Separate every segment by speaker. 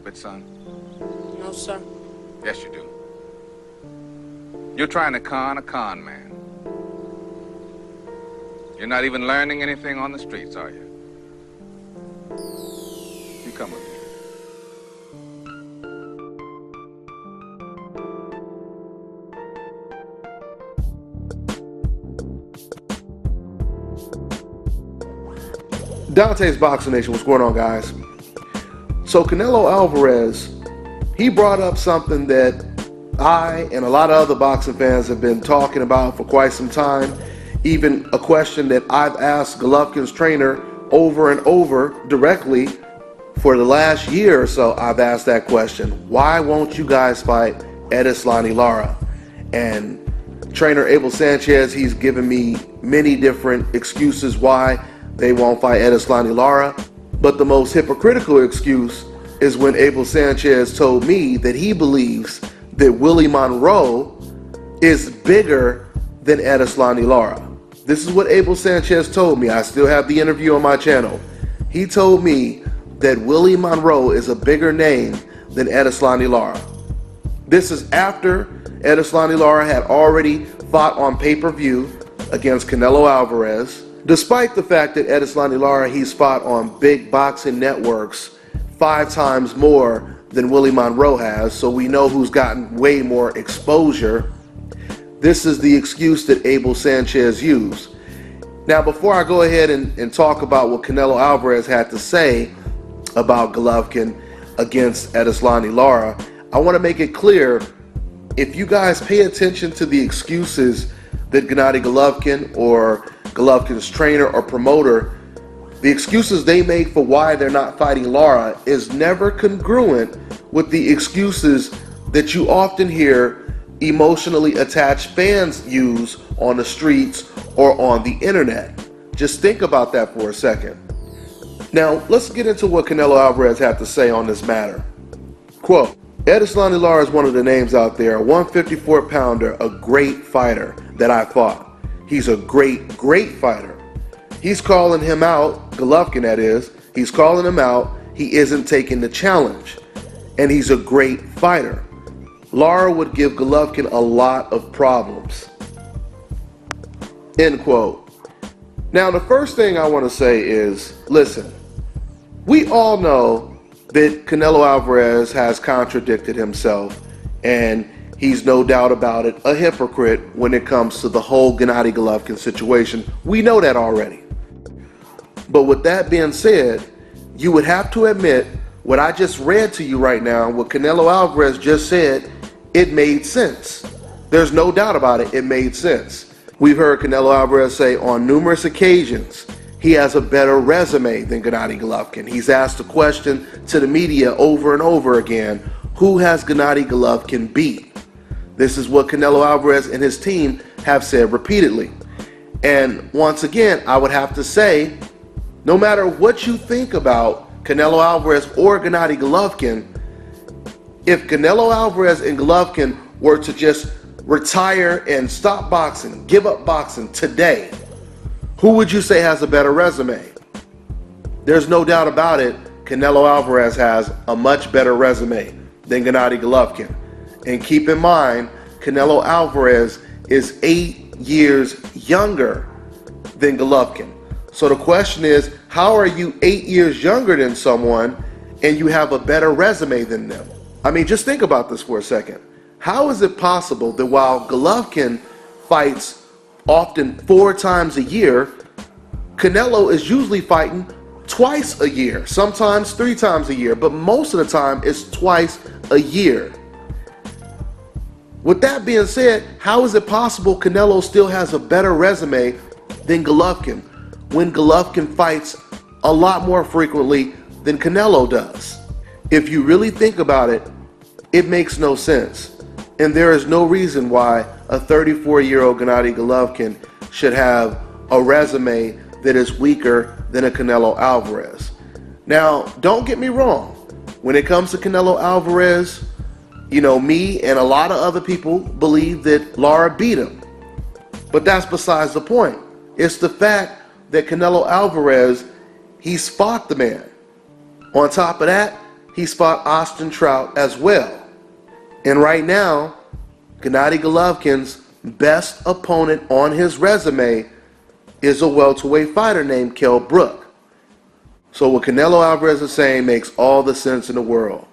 Speaker 1: it, son?
Speaker 2: No, sir.
Speaker 1: Yes, you do. You're trying to con a con man. You're not even learning anything on the streets, are you? You come with me.
Speaker 3: Dante's Boxing Nation, what's going on, guys? So Canelo Alvarez, he brought up something that I and a lot of other boxing fans have been talking about for quite some time. Even a question that I've asked Golovkin's trainer over and over directly for the last year or so. I've asked that question: why won't you guys fight Golovkin-Lara? And trainer Abel Sanchez, he's given me many different excuses why they won't fight Golovkin-Lara. But the most hypocritical excuse is when Abel Sanchez told me that he believes that Willie Monroe is bigger than Golovkin-Lara. This is what Abel Sanchez told me. I still have the interview on my channel. He told me that Willie Monroe is a bigger name than Golovkin-Lara. This is after Golovkin-Lara had already fought on pay-per-view against Canelo Alvarez. Despite the fact that Golovkin-Lara, he's fought on big boxing networks 5 times more than Willie Monroe has, so we know who's gotten way more exposure. This is the excuse that Abel Sanchez used. Now, before I go ahead and talk about what Canelo Alvarez had to say about Golovkin against Golovkin-Lara, I want to make it clear, if you guys pay attention to the excuses that Gennady Golovkin or Golovkin's trainer or promoter, the excuses they make for why they're not fighting Lara is never congruent with the excuses that you often hear emotionally attached fans use on the streets or on the internet. Just think about that for a second. Now, let's get into what Canelo Alvarez had to say on this matter. Quote, Golovkin-Lara is one of the names out there, a 154-pounder, a great fighter that I fought. He's a great fighter. He's calling him out, Golovkin that is, he's calling him out. He isn't taking the challenge. And he's a great fighter. Lara would give Golovkin a lot of problems. End quote. Now, the first thing I want to say is, listen, we all know that Canelo Alvarez has contradicted himself, and he's no doubt about it a hypocrite when it comes to the whole Gennady Golovkin situation. We know that already. But with that being said, you would have to admit what I just read to you right now, what Canelo Alvarez just said, it made sense. There's no doubt about it, it made sense. We've heard Canelo Alvarez say on numerous occasions he has a better resume than Gennady Golovkin. He's asked the question to the media over and over again, who has Gennady Golovkin beat? This is what Canelo Alvarez and his team have said repeatedly. And once again, I would have to say, no matter what you think about Canelo Alvarez or Gennady Golovkin, if Canelo Alvarez and Golovkin were to just retire and stop boxing, give up boxing today, who would you say has a better resume? There's no doubt about it, Canelo Alvarez has a much better resume than Gennady Golovkin. And keep in mind, Canelo Alvarez is 8 years younger than Golovkin. So the question is, how are you 8 years younger than someone and you have a better resume than them? I mean, just think about this for a second. How is it possible that while Golovkin fights often 4 times a year, Canelo is usually fighting twice a year, sometimes 3 times a year, but most of the time it's twice a year? With that being said, how is it possible Canelo still has a better resume than Golovkin when Golovkin fights a lot more frequently than Canelo does? If you really think about it, it makes no sense. And there is no reason why a 34-year-old Gennady Golovkin should have a resume that is weaker than a Canelo Alvarez. Now, don't get me wrong. When it comes to Canelo Alvarez, you know, me and a lot of other people believe that Lara beat him. But that's besides the point. It's the fact that Canelo Alvarez, he's fought the man. On top of that, he's fought Austin Trout as well. And right now, Gennady Golovkin's best opponent on his resume is a welterweight fighter named Kell Brook. So what Canelo Alvarez is saying makes all the sense in the world.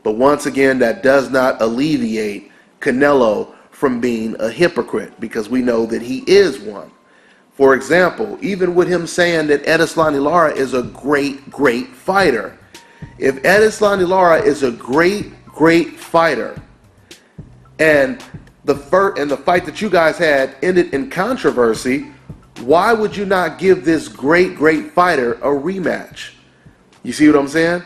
Speaker 3: But once again, that does not alleviate Canelo from being a hypocrite, because we know that he is one. For example, even with him saying that Lara is a great fighter. If Lara is a great fighter, and the fight that you guys had ended in controversy, why would you not give this great fighter a rematch? You see what I'm saying?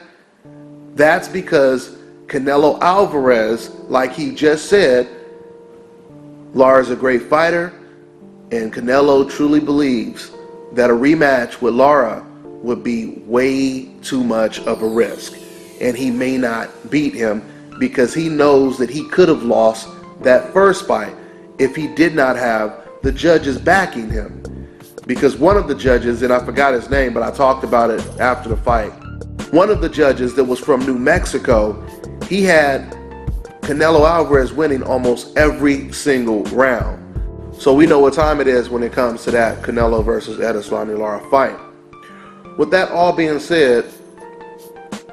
Speaker 3: That's because Canelo Alvarez, like he just said, Lara's a great fighter, and Canelo truly believes that a rematch with Lara would be way too much of a risk. And he may not beat him because he knows that he could have lost that first fight if he did not have the judges backing him. Because one of the judges, and I forgot his name, but I talked about it after the fight, one of the judges that was from New Mexico, he had Canelo Alvarez winning almost every single round. So we know what time it is when it comes to that Canelo versus Lara fight. With that all being said,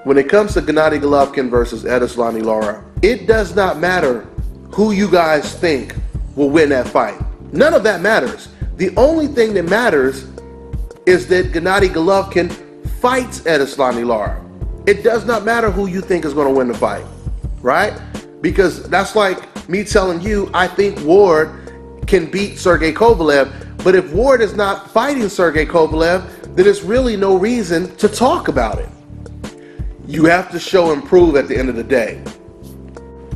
Speaker 3: when it comes to Gennady Golovkin versus Lara, it does not matter who you guys think will win that fight. None of that matters. The only thing that matters is that Gennady Golovkin fights Lara. It does not matter who you think is going to win the fight, right? Because that's like me telling you I think Ward can beat Sergey Kovalev, but if Ward is not fighting Sergey Kovalev, then there's really no reason to talk about it. You have to show and prove at the end of the day.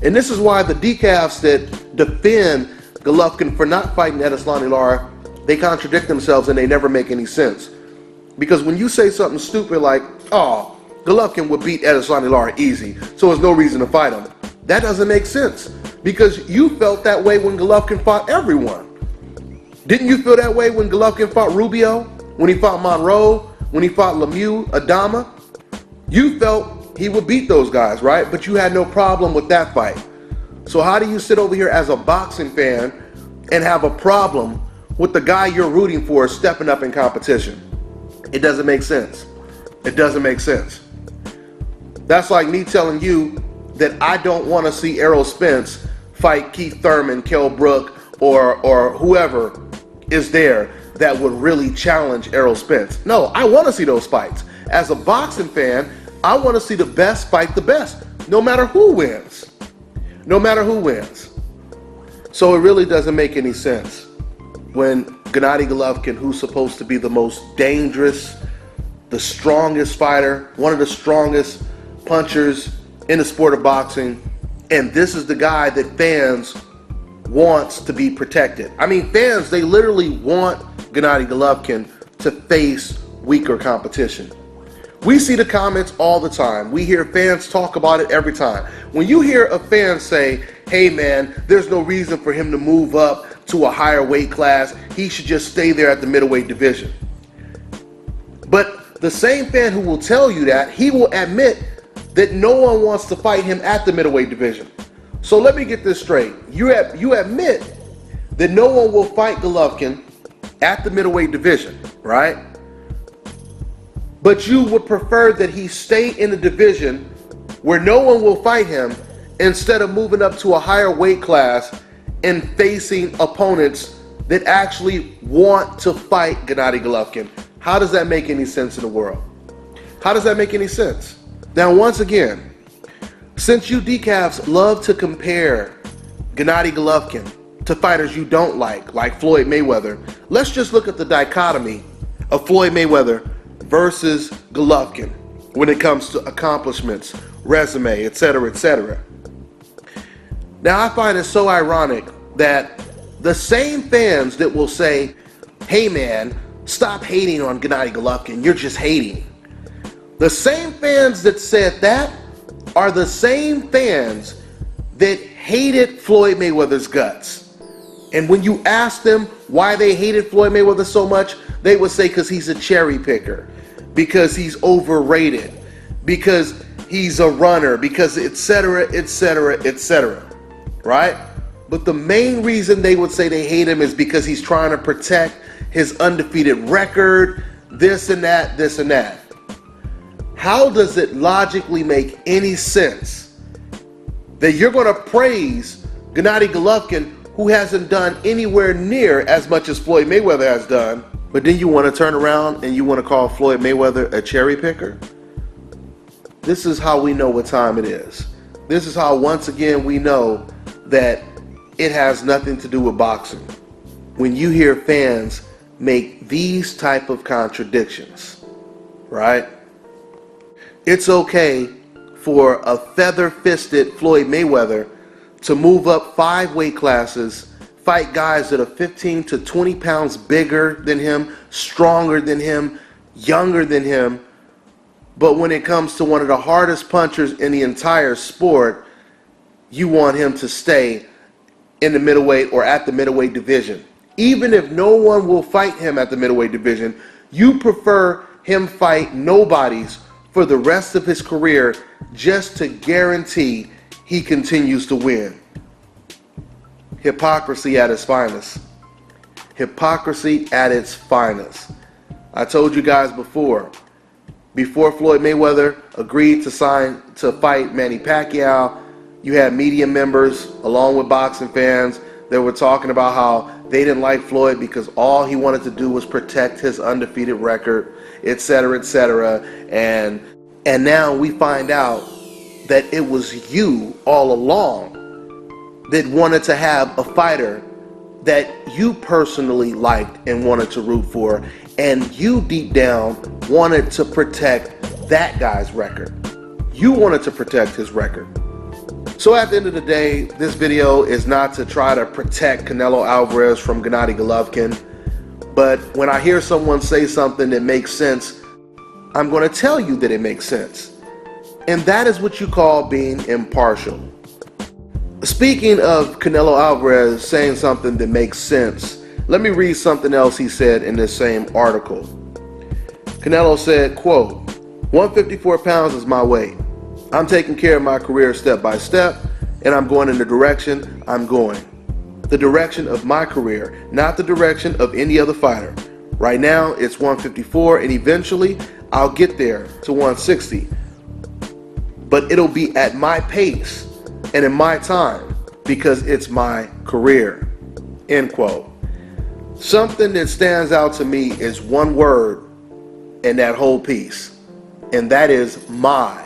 Speaker 3: And this is why the decafs that defend Golovkin for not fighting Lara, they contradict themselves and they never make any sense. Because when you say something stupid like, oh, Golovkin would beat Lara easy, so there's no reason to fight him, that doesn't make sense. Because you felt that way when Golovkin fought everyone. Didn't you feel that way when Golovkin fought Rubio? When he fought Monroe? When he fought Lemieux, Adama? You felt he would beat those guys, right? But you had no problem with that fight. So how do you sit over here as a boxing fan and have a problem with the guy you're rooting for stepping up in competition? It doesn't make sense. It doesn't make sense. That's like me telling you that I don't want to see Errol Spence fight Keith Thurman, Kell Brook, or whoever is there that would really challenge Errol Spence. No, I want to see those fights. As a boxing fan, I want to see the best fight the best, no matter who wins. No matter who wins. So it really doesn't make any sense when Gennady Golovkin, who's supposed to be the most dangerous, the strongest fighter, one of the strongest punchers in the sport of boxing, and this is the guy that fans wants to be protected. I mean, fans, they literally want Gennady Golovkin to face weaker competition. We see the comments all the time. We hear fans talk about it every time. When you hear a fan say, hey man, there's no reason for him to move up to a higher weight class, he should just stay there at the middleweight division. But the same fan who will tell you that, he will admit that no one wants to fight him at the middleweight division. So let me get this straight. You admit that no one will fight Golovkin at the middleweight division, right? But you would prefer that he stay in a division where no one will fight him instead of moving up to a higher weight class and facing opponents that actually want to fight Gennady Golovkin. How does that make any sense in the world? How does that make any sense? Now, once again, since you decafs love to compare Gennady Golovkin to fighters you don't like Floyd Mayweather, let's just look at the dichotomy of Floyd Mayweather versus Golovkin when it comes to accomplishments, resume, etc., etc. Now, I find it so ironic that the same fans that will say, hey man, stop hating on Gennady Golovkin, you're just hating. The same fans that said that are the same fans that hated Floyd Mayweather's guts. And when you ask them why they hated Floyd Mayweather so much, they would say because he's a cherry picker, because he's overrated, because he's a runner, because etc., etc., etc., right? But the main reason they would say they hate him is because he's trying to protect his undefeated record, this and that, this and that. How does it logically make any sense that you're going to praise Gennady Golovkin, who hasn't done anywhere near as much as Floyd Mayweather has done, but then you want to turn around and you want to call Floyd Mayweather a cherry picker? This is how we know what time it is. This is how, once again, we know that it has nothing to do with boxing. When you hear fans make these type of contradictions, right? It's okay for a feather-fisted Floyd Mayweather to move up 5 weight classes, fight guys that are 15 to 20 pounds bigger than him, stronger than him, younger than him. But when it comes to one of the hardest punchers in the entire sport, you want him to stay in the middleweight or at the middleweight division. Even if no one will fight him at the middleweight division, you prefer him fight nobodies for the rest of his career just to guarantee he continues to win. Hypocrisy at its finest. Hypocrisy at its finest. I told you guys before Floyd Mayweather agreed to fight Manny Pacquiao, you had media members along with boxing fans that were talking about how they didn't like Floyd because all he wanted to do was protect his undefeated record, etc., etc. And now we find out that it was you all along that wanted to have a fighter that you personally liked and wanted to root for, and you deep down wanted to protect that guy's record. You wanted to protect his record. So at the end of the day, this video is not to try to protect Canelo Alvarez from Gennady Golovkin, but when I hear someone say something that makes sense, I'm going to tell you that it makes sense. And that is what you call being impartial. Speaking of Canelo Alvarez saying something that makes sense, let me read something else he said in this same article. Canelo said, quote, 154 pounds is my weight. I'm taking care of my career step by step, and I'm going in the direction I'm going. The direction of my career, not the direction of any other fighter. Right now, it's 154, and eventually, I'll get there to 160. But it'll be at my pace and in my time because it's my career. End quote. Something that stands out to me is one word in that whole piece, and that is my.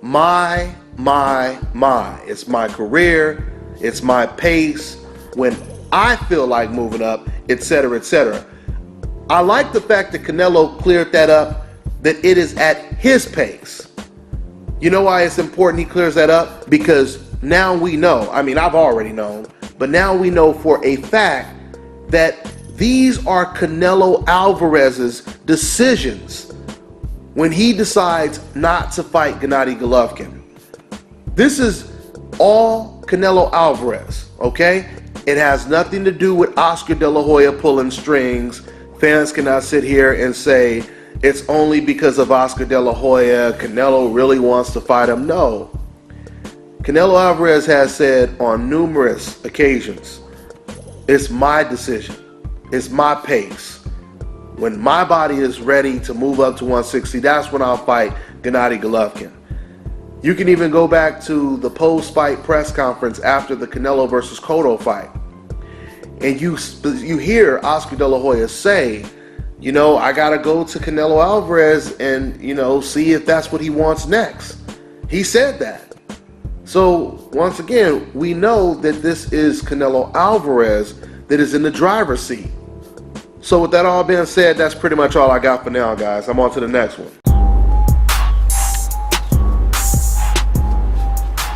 Speaker 3: My. It's my career. It's my pace. When I feel like moving up, etc., etc. I like the fact that Canelo cleared that up, that it is at his pace. You know why it's important he clears that up? Because now we know, I mean, I've already known, but now we know for a fact that these are Canelo Alvarez's decisions when he decides not to fight Gennady Golovkin. This is all Canelo Alvarez, okay? It has nothing to do with Oscar De La Hoya pulling strings. Fans cannot sit here and say it's only because of Oscar De La Hoya, Canelo really wants to fight him. No. Canelo Alvarez has said on numerous occasions, it's my decision. It's my pace. When my body is ready to move up to 160, that's when I'll fight Gennady Golovkin. You can even go back to the post-fight press conference after the Canelo versus Cotto fight. And you hear Oscar De La Hoya say, you know, I got to go to Canelo Alvarez and, you know, see if that's what he wants next. He said that. So, once again, we know that this is Canelo Alvarez that is in the driver's seat. So with that all being said, that's pretty much all I got for now, guys. I'm on to the next one.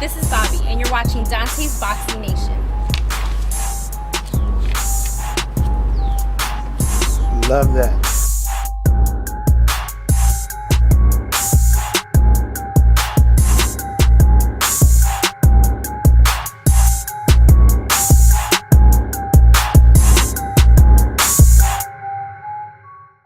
Speaker 2: This is Bobby, and you're watching Dante's Boxing Nation.
Speaker 3: Love that.